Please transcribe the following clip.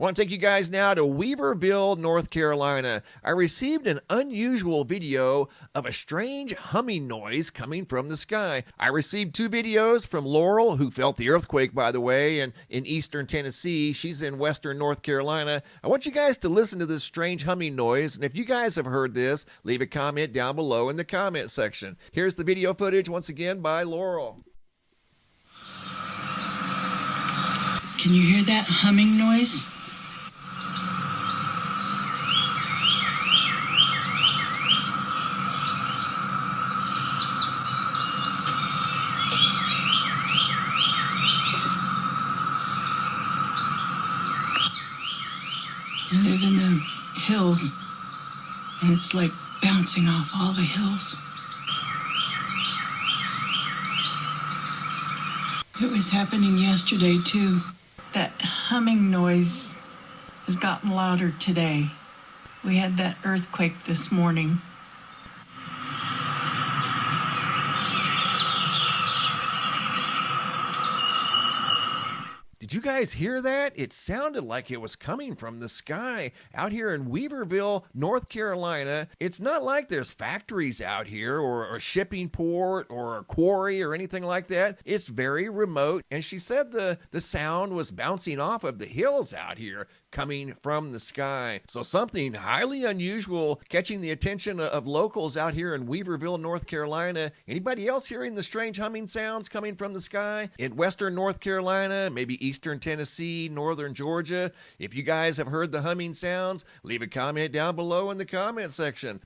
I want to take you guys now to Weaverville, North Carolina. I received an unusual video of a strange humming noise coming from the sky. I received two videos from Laurel, who felt the earthquake, by the way, and in eastern Tennessee. She's in western North Carolina. I want you guys to listen to this strange humming noise, and if you guys have heard this, leave a comment down below in the comment section. Here's the video footage once again by Laurel. Can you hear that humming noise? I live in the hills, and it's like bouncing off all the hills. It was happening yesterday, too. That humming noise has gotten louder today. We had that earthquake this morning. Did you guys hear that? It sounded like it was coming from the sky out here in Weaverville, North Carolina. It's not like there's factories out here or a shipping port or a quarry or anything like that. It's very remote, and she said the sound was bouncing off of the hills out here, coming from the sky. So something highly unusual catching the attention of locals out here in Weaverville, North Carolina. Anybody else hearing the strange humming sounds coming from the sky in western North Carolina, maybe eastern Tennessee, northern Georgia? If you guys have heard the humming sounds, leave a comment down below in the comment section.